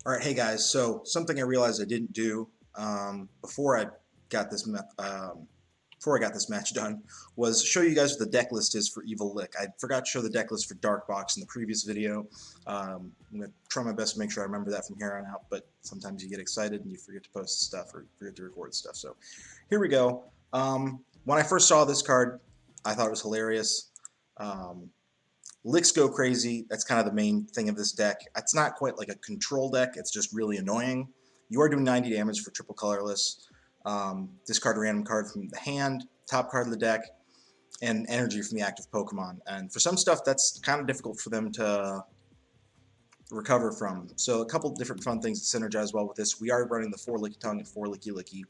All right, hey guys. So something I realized I didn't do before I got this before I got this match done was show you guys what the deck list is for Evil Lick. I forgot to show the deck list for Dark Box in the previous video. I'm gonna try my best to make sure I remember that from here on out. But sometimes you get excited and you forget to post stuff or forget to record stuff. So here we go. When I first saw this card, I thought it was hilarious. Um, Licks go crazy. That's kind of the main thing of this deck. It's not quite like a control deck. It's just really annoying. You are doing 90 damage for triple colorless. Discard a random card from the hand, top card of the deck, and energy from the active Pokemon. And for some stuff, that's kind of difficult for them to recover from. So a couple different fun things that synergize well with this. We are running the 4 Lickitung and 4 Lickilicky.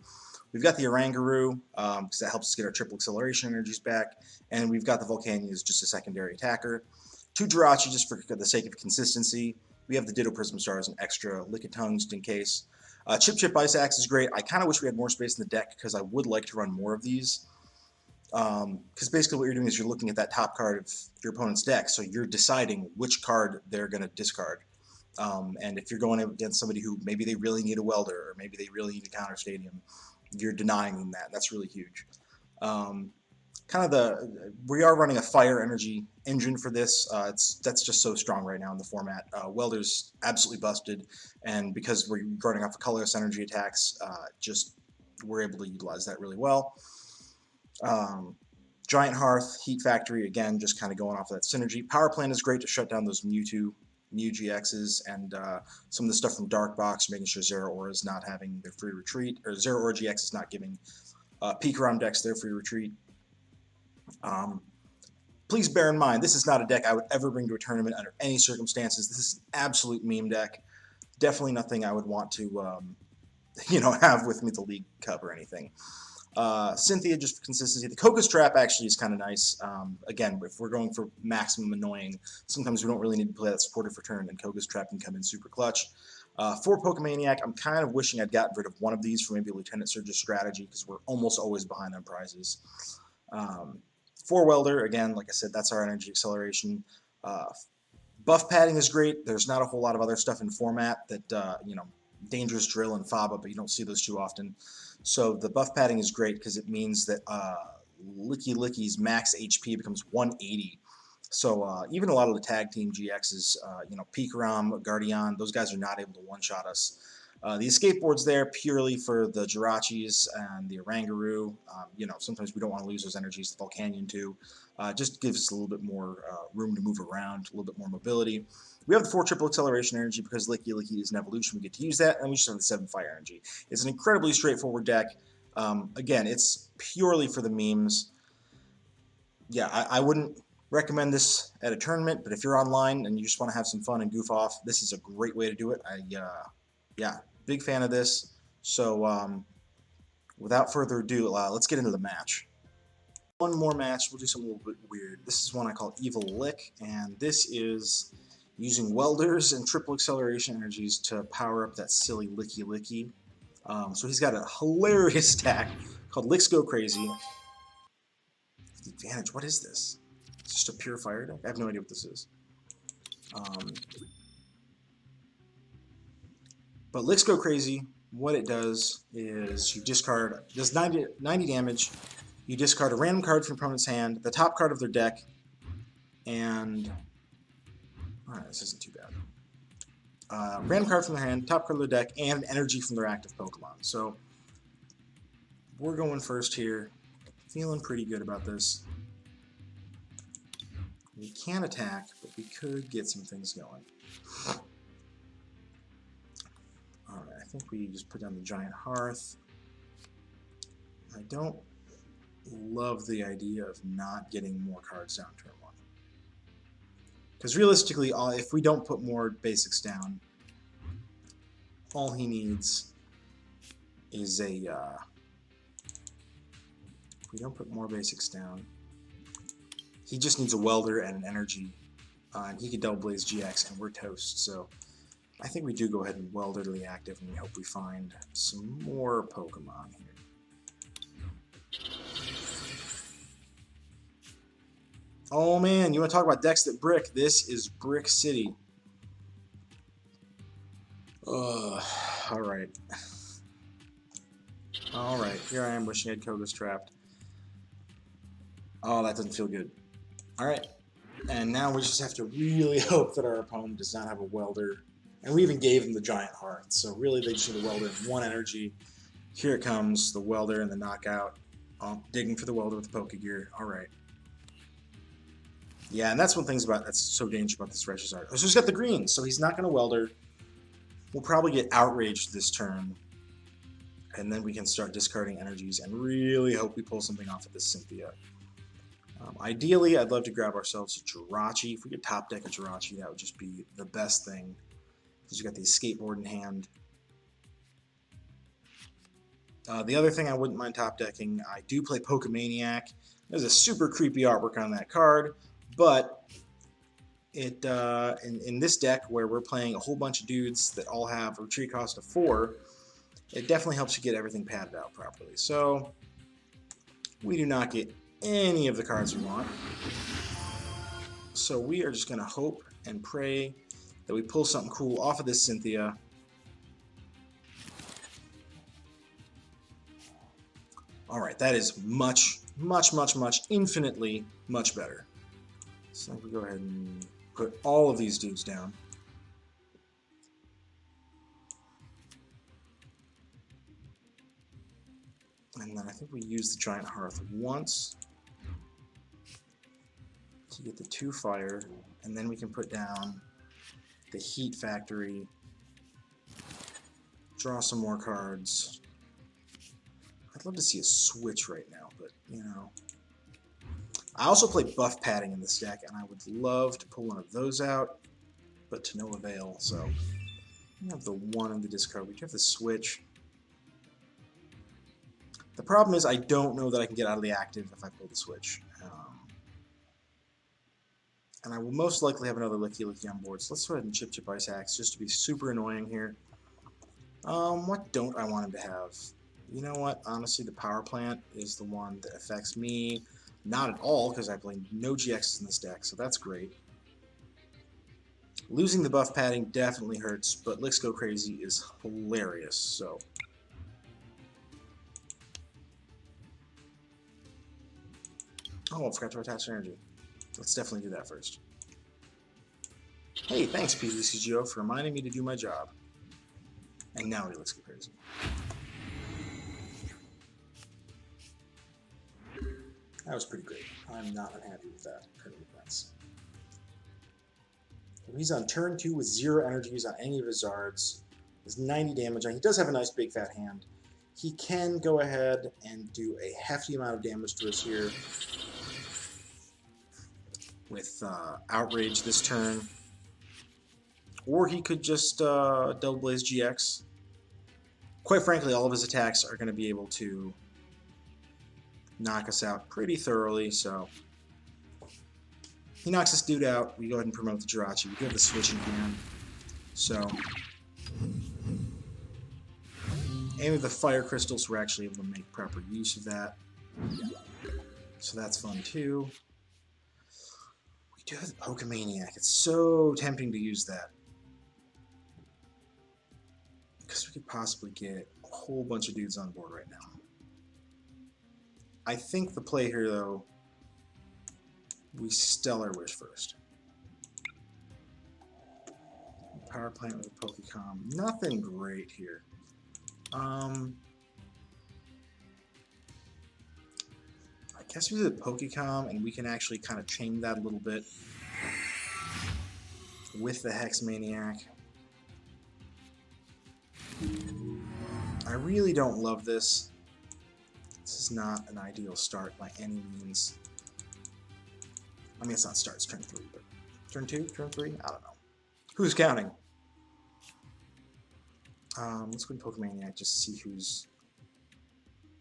We've got the Oranguru, because that helps us get our triple acceleration energies back. And we've got the Volcanion as just a secondary attacker. 2 Jirachi just for the sake of consistency. We have the Ditto Prism Star as an extra Lickitung just in case. Chip Ice Axe is great. I kind of wish we had more space in the deck because I would like to run more of these. Because basically what you're doing is you're looking at that top card of your opponent's deck, so you're deciding which card they're going to discard. And if you're going against somebody who maybe they really need a welder or maybe they really need a counter stadium, you're denying them that. That's really huge. We are running a fire energy engine for this. That's just so strong right now in the format. Welder's absolutely busted, and because we're running off of colorless energy attacks, we're able to utilize that really well. Giant Hearth, Heat Factory, again, just kind of going off of that synergy. Power Plant is great to shut down those Mew GXs, and some of the stuff from Dark Box, making sure Zero Aura is not having their free retreat, or Zero Aura GX is not giving Pikarom decks their free retreat. Please bear in mind, this is not a deck I would ever bring to a tournament under any circumstances. This is an absolute meme deck. Definitely nothing I would want to, have with me at the League Cup or anything. Cynthia, just for consistency. The Coco's Trap actually is kind of nice. Again, if we're going for maximum annoying, sometimes we don't really need to play that supportive for turn, and Coco's Trap can come in super clutch. For Pokemaniac, I'm kind of wishing I'd gotten rid of one of these for maybe Lieutenant Surge's strategy, because we're almost always behind on prizes. For Welder, again, like I said, that's our energy acceleration. Buff padding is great. There's not a whole lot of other stuff in format that, Dangerous Drill and Faba, but you don't see those too often. So the buff padding is great because it means that Licky's max HP becomes 180. So even a lot of the tag team GXs, Pikarom, Guardian, those guys are not able to one-shot us. The escape board's there purely for the Jirachis and the Oranguru. Sometimes we don't want to lose those energies. The Volcanion too. Just gives us a little bit more room to move around, a little bit more mobility. We have the 4 triple acceleration energy because Lickilicky is an evolution. We get to use that, and we just have the 7 fire energy. It's an incredibly straightforward deck. Again, it's purely for the memes. Yeah, I wouldn't recommend this at a tournament, but if you're online and you just want to have some fun and goof off, this is a great way to do it. Yeah, big fan of this. So without further ado, let's get into the match. One more match. We'll do something a little bit weird. This is one I call Evil Lick, and this is using welders and triple acceleration energies to power up that silly Lickilicky. So he's got a hilarious stack called Licks Go Crazy. The advantage, what is this? It's just a pure fire deck? I have no idea what this is. But Licks Go Crazy, what it does is you discard, does 90 damage, you discard a random card from your opponent's hand, the top card of their deck, and alright, this isn't too bad. Random card from their hand, top card of their deck, and energy from their active Pokemon. So we're going first here. Feeling pretty good about this. We can't attack, but we could get some things going. Alright, I think we just put down the Giant Hearth. I don't love the idea of not getting more cards down turn 1. Because realistically, if we don't put more basics down, all he needs is a... if we don't put more basics down, he just needs a welder and an energy, and he can double blaze GX, and we're toast. So I think we do go ahead and welder to the active, and we hope we find some more Pokemon here. Oh man, you want to talk about decks that brick? This is Brick City. Alright. Alright, here I am wishing I'd Koga's trapped. Oh, that doesn't feel good. Alright. And now we just have to really hope that our opponent does not have a welder. And we even gave them the giant hearth, so really they just need a welder and 1 energy. Here it comes, the welder and the knockout. Oh, digging for the welder with the Pokegear. Alright. Yeah, and that's one thing that's so dangerous about this Charizard. Oh, so he's got the green, so he's not going to welder. We'll probably get outraged this turn. And then we can start discarding energies and really hope we pull something off of this Cynthia. Ideally, I'd love to grab ourselves a Jirachi. If we could top deck a Jirachi, that would just be the best thing. Because you got the skateboard in hand. The other thing I wouldn't mind top decking, I do play Pokemaniac. There's a super creepy artwork on that card, but it in this deck where we're playing a whole bunch of dudes that all have a retreat cost of 4, it definitely helps you get everything padded out properly. So we do not get any of the cards we want. So we are just going to hope and pray that we pull something cool off of this Cynthia. Alright, that is much, infinitely much better. So we go ahead and put all of these dudes down. And then I think we use the Giant Hearth once to get the 2 fire, and then we can put down the Heat Factory, draw some more cards. I'd love to see a switch right now, but, you know. I also play buff padding in this deck, and I would love to pull one of those out, but to no avail, so we have the 1 in the discard. We do have the switch. The problem is I don't know that I can get out of the active if I pull the switch. And I will most likely have another Lickilicky on board, so let's go ahead and chip Ice Axe just to be super annoying here. What don't I want him to have? You know what? Honestly, the Power Plant is the one that affects me. Not at all, because I play no GXs in this deck, so that's great. Losing the buff padding definitely hurts, but Licks Go Crazy is hilarious, so. Oh, I forgot to attach energy. Let's definitely do that first. Hey, thanks PVCGO for reminding me to do my job. And now he looks crazy. That was pretty great. I'm not unhappy with that turn of events. He's on turn 2 with 0 energies on any of his Zards. There's 90 damage on. He does have a nice big fat hand. He can go ahead and do a hefty amount of damage to us here with Outrage this turn. Or he could just Double Blaze GX. Quite frankly, all of his attacks are going to be able to knock us out pretty thoroughly, so he knocks this dude out. We go ahead and promote the Jirachi. We do have the switch in hand. So, and with the fire crystals, we're actually able to make proper use of that. So that's fun too. We do have the Pokemaniac. It's so tempting to use that, because we could possibly get a whole bunch of dudes on board right now. I think the play here, though, we Stellar Wish first. Power Plant with a Pokecom. Nothing great here. I guess we do the Pokecom, and we can actually kind of chain that a little bit with the Hex Maniac. I really don't love this. This is not an ideal start by any means. I mean, it's not start, it's turn 3, but turn 2, turn 3? I don't know. Who's counting? Let's go to Pokemaniac just to see who's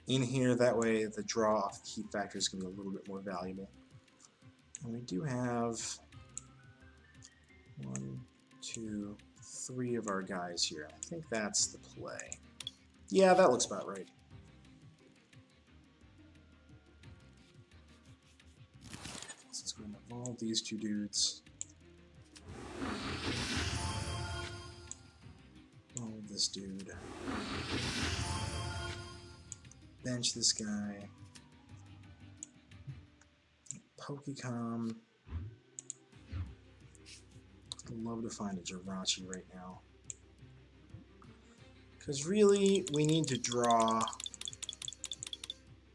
in here. That way, the draw off the Heat Factor is going to be a little bit more valuable. And we do have 1, 2, 3 of our guys here. I think that's the play. Yeah, that looks about right. So let's go and evolve these 2 dudes. Oh, this dude. Bench this guy. Pokecom. I'd love to find a Jirachi right now. Because really, we need to draw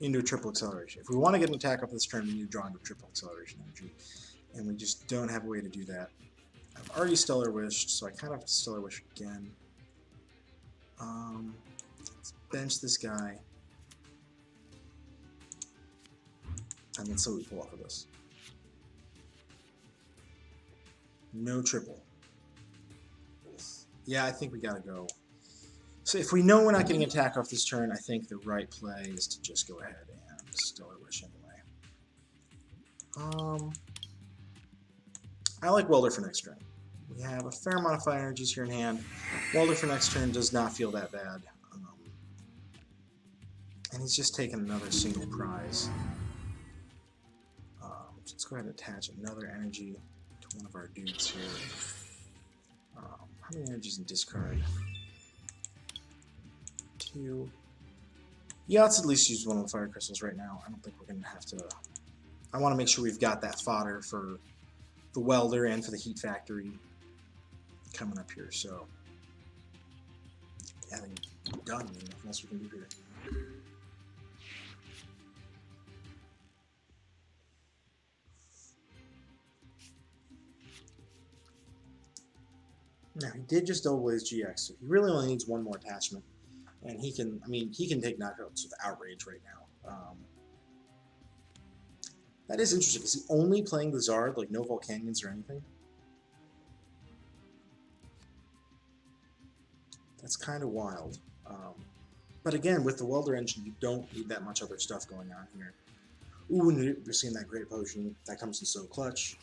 into a triple acceleration. If we want to get an attack off this turn, we need to draw into a triple acceleration energy. And we just don't have a way to do that. I've already Stellar Wished, so I kind of have to Stellar Wish again. Let's bench this guy. And then so we pull off of this. No triple. Yeah, I think we gotta go. So if we know we're not getting attack off this turn, I think the right play is to just go ahead and Stellar Wish anyway. I like Welder for next turn. We have a fair amount of fire energies here in hand. Welder for next turn does not feel that bad. And he's just taken another single prize. Let's go ahead and attach another energy to one of our dudes here. How many energies in discard? 2. Yeah, let's at least use one of the fire crystals right now. I don't think we're going to have to... I want to make sure we've got that fodder for the welder and for the heat factory coming up here, so... Yeah, I think we're done. Nothing else we can do here. Now, he did just double his GX, so he really only needs one more attachment. And he can, I mean, he can take knockouts with Outrage right now. That is interesting. Is he only playing the Zard, like no Volcanions or anything? That's kind of wild. But again, with the Welder engine, you don't need that much other stuff going on here. Ooh, and you're seeing that great potion. That comes in so clutch.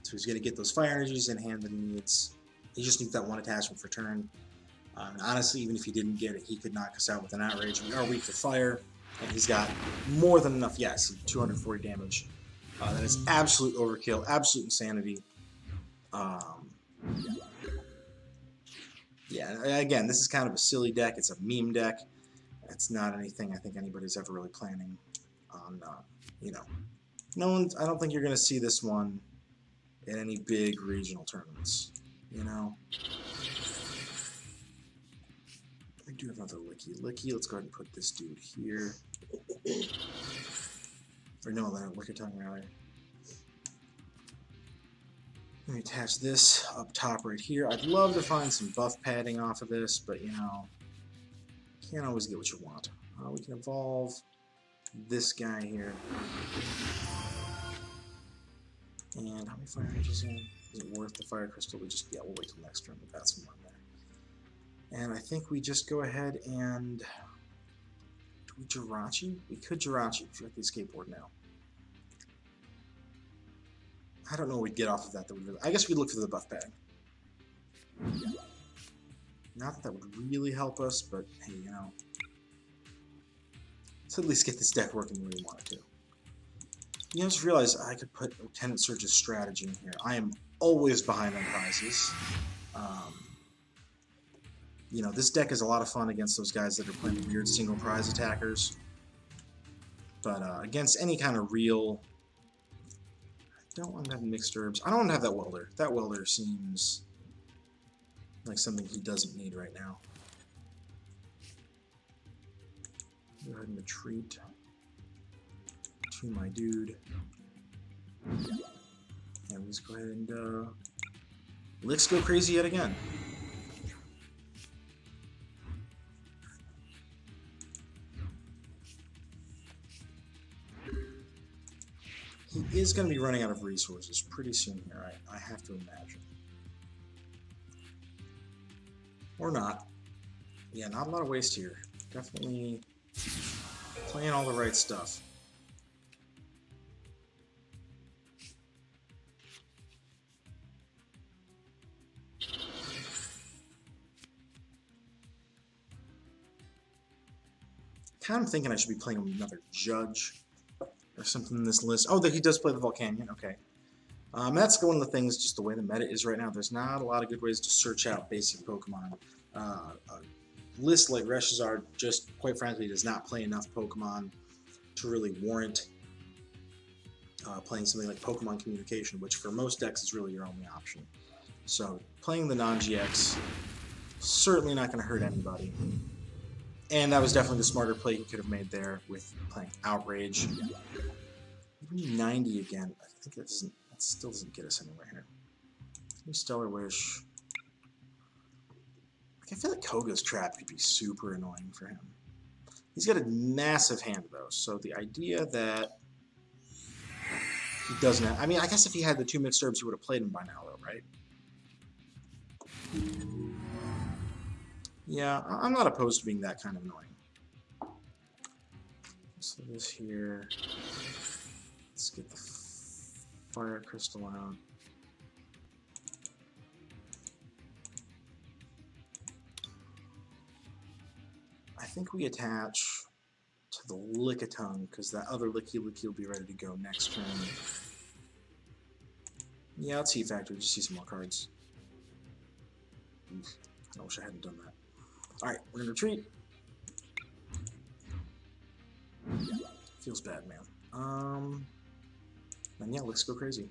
So he's going to get those fire energies in hand that he needs. He just needs that one attachment for turn. And honestly, even if he didn't get it, he could knock us out with an Outrage. We are weak to fire, and he's got more than enough. Yes, 240 damage. That is absolute overkill, absolute insanity. Yeah, again, this is kind of a silly deck. It's a meme deck. It's not anything I think anybody's ever really planning on, you know. No one, I don't think you're going to see this one in any big regional tournaments, you know. I do have another Licky. Let's go ahead and put this dude here. Or no, Lickitung rather. Let me attach this up top right here. I'd love to find some buff padding off of this, but you know, can't always get what you want. We can evolve this guy here. And how many fire energies in? Is it worth the fire crystal? We'll wait till next turn. We've got some more in there. And I think we just go ahead and... Do we Jirachi? We could Jirachi if you like the skateboard now. I don't know what we'd get off of that. I guess we'd look for the buff padding. Not that that would really help us, but hey, you know. Let's at least get this deck working the way we want it to. You know, I just realized I could put Lieutenant Surge's strategy in here. I am always behind on prizes. You know, this deck is a lot of fun against those guys that are playing weird single prize attackers. But against any kind of real... I don't want to have mixed herbs. I don't want to have that welder. That welder seems like something he doesn't need right now. Go ahead and retreat to my dude. And let's go ahead and let's go crazy yet again. He is going to be running out of resources pretty soon here, I have to imagine. Or not. Yeah, not a lot of waste here. Definitely playing all the right stuff. Kind of thinking I should be playing another Judge or something in this list. Oh, that he does play the Volcanion. Okay. That's one of the things, just the way the meta is right now. There's not a lot of good ways to search out basic Pokemon. A list like Reshizard just, quite frankly, does not play enough Pokemon to really warrant playing something like Pokemon Communication, which for most decks is really your only option. So playing the non-GX, certainly not going to hurt anybody. And that was definitely the smarter play he could have made there with playing Outrage. Maybe 90 again. I think that still doesn't get us anywhere here. Maybe Stellar Wish. I feel like Koga's Trap could be super annoying for him. He's got a massive hand though, so the idea that he doesn't have, I mean, I guess if he had the 2 mixed herbs, he would have played him by now though, right? Yeah, I'm not opposed to being that kind of annoying. So this here, let's get the Fire Crystal out. I think we attach to the Lickitung, because that other Lickilicky will be ready to go next turn. Yeah, let's see Factory, just see some more cards. Oof, I wish I hadn't done that. Alright, we're gonna retreat. Feels bad, man. Then yeah, let's go crazy.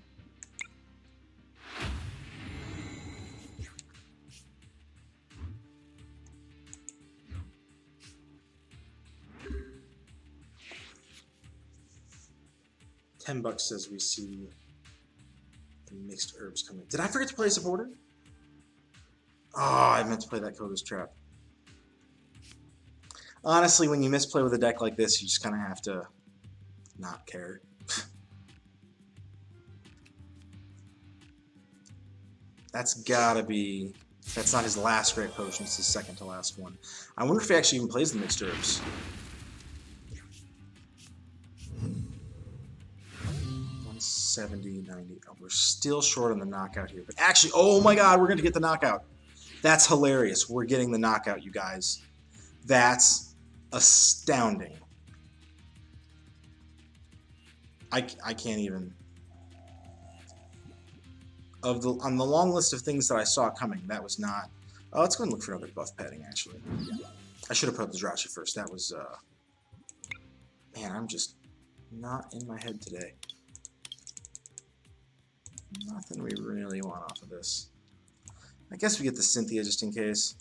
$10 says we see the mixed herbs coming. Did I forget to play a supporter? Oh, I meant to play that Koga's Trap. Honestly, when you misplay with a deck like this, you just kind of have to not care. That's gotta be... That's not his last Great Potion, it's his second to last one. I wonder if he actually even plays the mixed herbs. 170, 90. Oh, we're still short on the knockout here. But actually, oh my god, we're going to get the knockout. That's hilarious. We're getting the knockout, you guys. That's astounding. I can't even... On the long list of things that I saw coming, that was not... Oh, let's go and look for another buff padding, actually. I should have put the Jirachi first. That was... Man, I'm just not in my head today. Nothing we really want off of this. I guess we get the Cynthia just in case.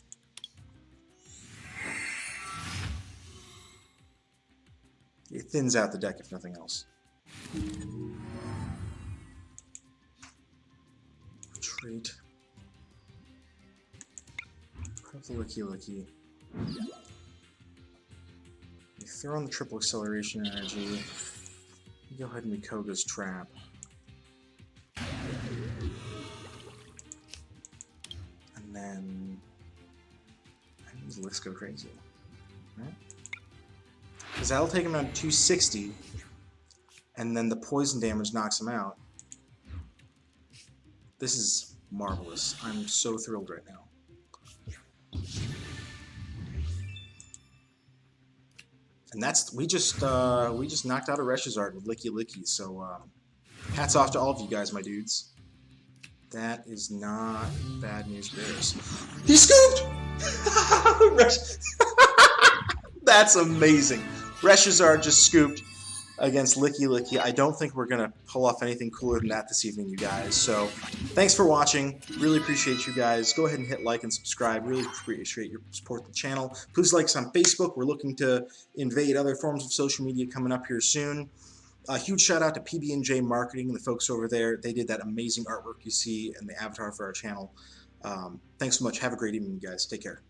It thins out the deck if nothing else. Retreat. Put up the Lickilicky. You throw on the triple acceleration energy. You go ahead and make Koga's Trap. And then these licks go crazy. Right? Because that'll take him down to 260, and then the poison damage knocks him out. This is marvelous. I'm so thrilled right now. And that's we just knocked out a Reshizard with Lickilicky. So hats off to all of you guys, my dudes. That is not bad news bears. He scooped! That's amazing. Reshizard just scooped against Lickilicky. I don't think we're going to pull off anything cooler than that this evening, you guys. So thanks for watching. Really appreciate you guys. Go ahead and hit like and subscribe. Really appreciate your support of the channel. Please like us on Facebook. We're looking to invade other forms of social media coming up here soon. A huge shout out to PB&J Marketing and the folks over there. They did that amazing artwork you see and the avatar for our channel. Thanks so much. Have a great evening, you guys. Take care.